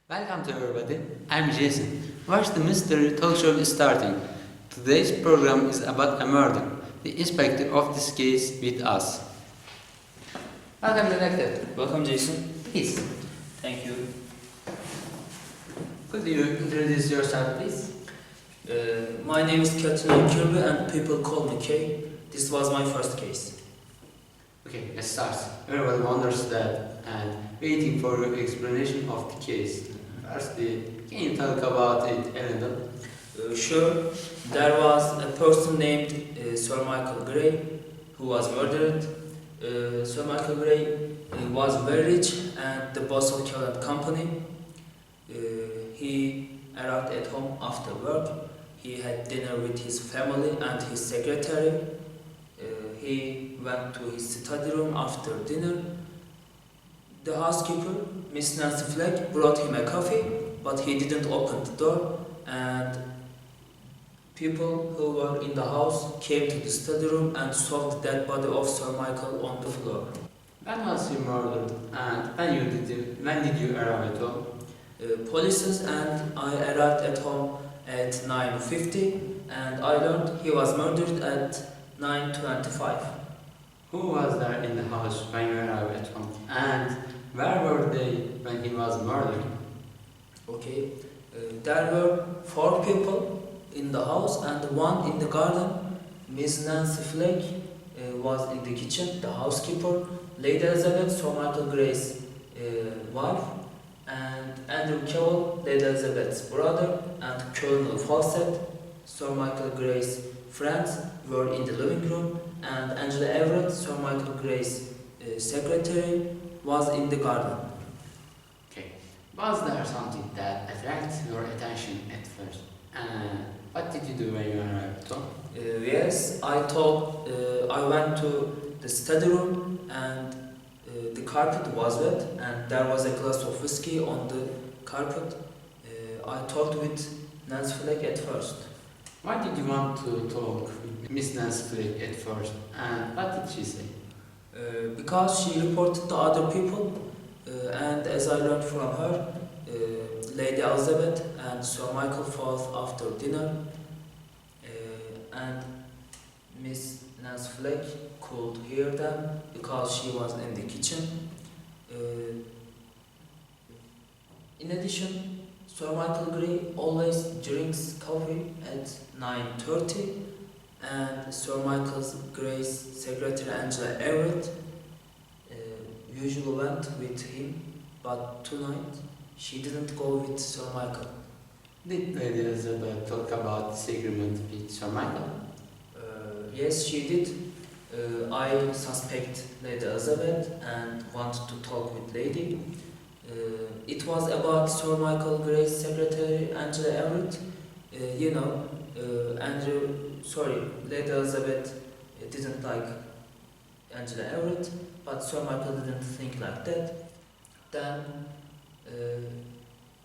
Welcome to everybody. I'm Jason. Watch the mystery talk show is starting. Today's program is about a murder. The inspector of this case with us. Welcome, detective. Welcome, Jason. Please, Thank you. could you introduce yourself, please? My name is Katrina Kirby and people call me Kay. This was my first case. Okay, let's start. Everybody wonders that and waiting for your explanation of the case. Firstly, can you talk about it a little? Sure, there was a person named Sir Michael Gray who was murdered. Sir Michael Gray was very rich and the boss of Kellogg Company. He arrived at home after work. He had dinner with his family and his secretary. He went to his study room after dinner. The housekeeper, Miss Nancy Fleck, brought him a coffee, but he didn't open the door, and people who were in the house came to the study room and saw the dead body of Sir Michael on the floor. When was he murdered and when did you arrive at home? Police and I arrived at home at 9:50, and I learned he was murdered at 9:25. Who was there in the house when you arrived at home? And where were they when he was murdered? Okay, there were 4 people in the house and one in the garden. Miss Nancy Fleck was in the kitchen, the housekeeper. Lady Elizabeth, Sir Michael Gray's wife, and Andrew Cavell, Lady Elizabeth's brother, and Colonel Fawcett, Sir Michael Gray's friends, were in the living room, and Angela Everett, Sir Michael Gray's secretary, was in the garden. Okay. Was there something that attracted your attention at first? And what did you do when you arrived at home? Yes, I went to the study room and the carpet was wet and there was a glass of whiskey on the carpet. I talked with Nancy Fleck at first. Why did you want to talk with Miss Nancy Fleck at first? And what did she say? Because she reported to other people, and as I learned from her, Lady Elizabeth and Sir Michael fought after dinner, and Miss Nancy Fleck could hear them because she was in the kitchen. In addition, Sir Michael Gray always drinks coffee at 9:30, and Sir Michael Gray's secretary Angela Everett usually went with him, but tonight she didn't go with Sir Michael. Did Lady Elizabeth talk about disagreement with Sir Michael? Yes, she did. I suspect Lady Elizabeth and want to talk with Lady. It was about Sir Michael Gray's secretary Angela Everett. Lady Elizabeth didn't like Angela Everett, but Sir Michael didn't think like that. Then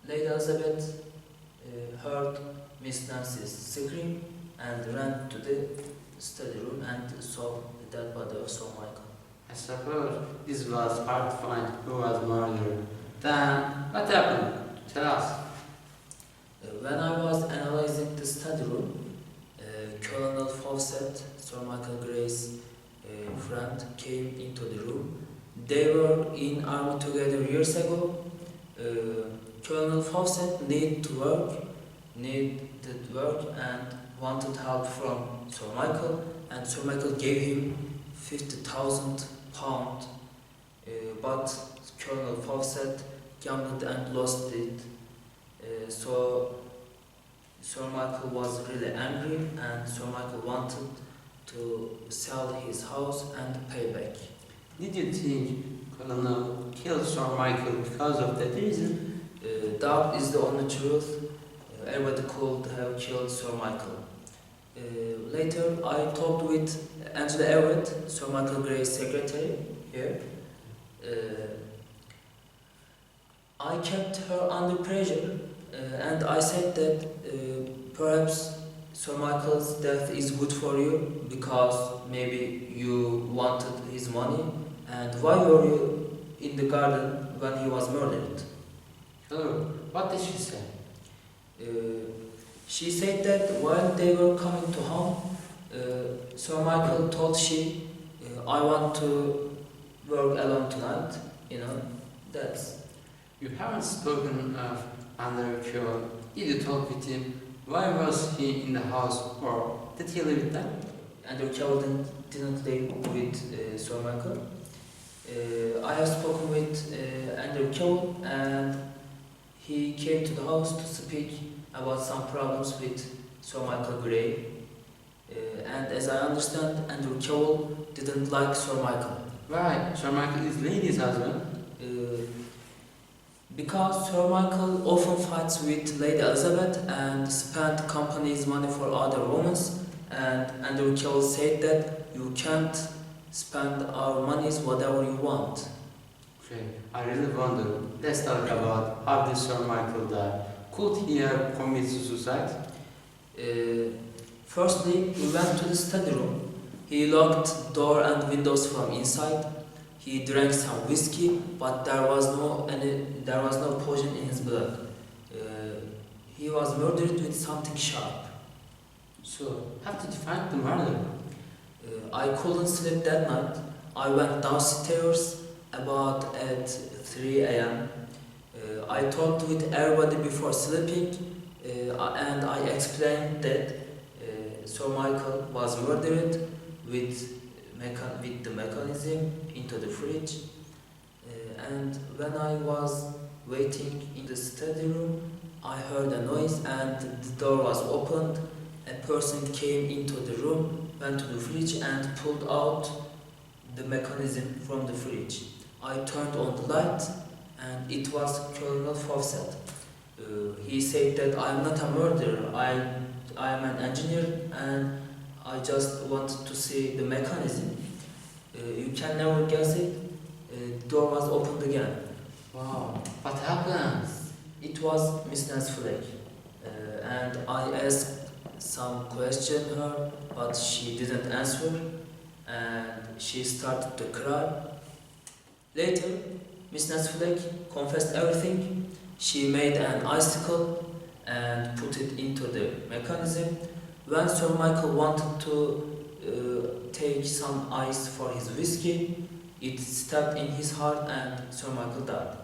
Lady Elizabeth heard Miss Nancy's scream and ran to the study room and saw the dead body of Sir Michael. I suppose this was hard to find who was murdered. Then, what happened? Tell us. When I was analyzing the study room, Colonel Fawcett, Sir Michael Gray's friend, came into the room. They were in army together years ago. Colonel Fawcett needed work and wanted help from Sir Michael, and Sir Michael gave him £50,000, but Colonel Fawcett gambled and lost it. So Sir Michael was really angry, and Sir Michael wanted to sell his house and pay back. Did you think Colonel killed Sir Michael because of that reason? That is the only truth. Everybody could have killed Sir Michael. Later, I talked with Angela Everett, Sir Michael Gray's secretary here. I kept her under pressure, and I said that perhaps Sir Michael's death is good for you because maybe you wanted his money, and why were you in the garden when he was murdered? Sure, what did she say? She said that while they were coming to home, Sir Michael told she, I want to work alone tonight, you know, that's... You haven't spoken of Andrew Cole. Did you talk with him? Why was he in the house, or did he live with them? Andrew Cole didn't live with Sir Michael. I have spoken with Andrew Cole, and he came to the house to speak about some problems with Sir Michael Gray. And as I understand, Andrew Cole didn't like Sir Michael. Why? Sir Michael is Lady's husband. Because Sir Michael often fights with Lady Elizabeth and spent company's money for other women, and Andrew Cole said that you can't spend our monies whatever you want. Okay, I really wonder. Let's talk about how did Sir Michael die. Could he have committed suicide? Firstly, he went to the study room. He locked door and windows from inside. He drank some whiskey, but there was no poison in his blood. He was murdered with something sharp. So, how did you find the murderer? I couldn't sleep that night. I went downstairs about at 3 a.m. I talked with everybody before sleeping, and I explained that Sir Michael was murdered with the mechanism into the fridge. And when I was waiting in the study room, I heard a noise and the door was opened. A person came into the room, went to the fridge and pulled out the mechanism from the fridge. I turned on the light and it was Colonel Fawcett. He said that I am not a murderer, I am an engineer and I just wanted to see the mechanism. You can never guess it. The door was opened again. Wow, what happened? It was Miss Nancy Flake. And I asked some question her, but she didn't answer. And she started to cry. Later, Miss Nancy Flake confessed everything. She made an icicle and put it into the mechanism. When Sir Michael wanted to take some ice for his whiskey, it stabbed in his heart and Sir Michael died.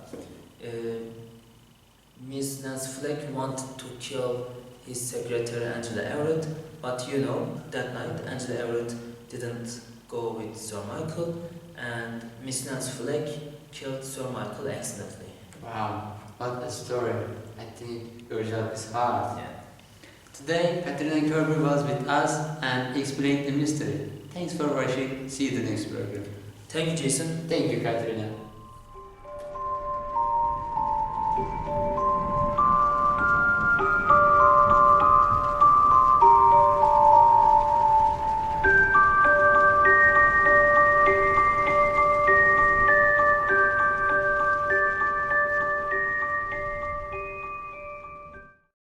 Miss Nancy Flake wanted to kill his secretary Angela Everett, but you know, that night Angela Everett didn't go with Sir Michael and Miss Nancy Flake killed Sir Michael accidentally. Wow, what a story. I think your job is hard. Yeah. Today, Katrina Kerber was with us and explained the mystery. Thanks for watching. See you the next program. Thank you, Jason. Thank you, Katrina.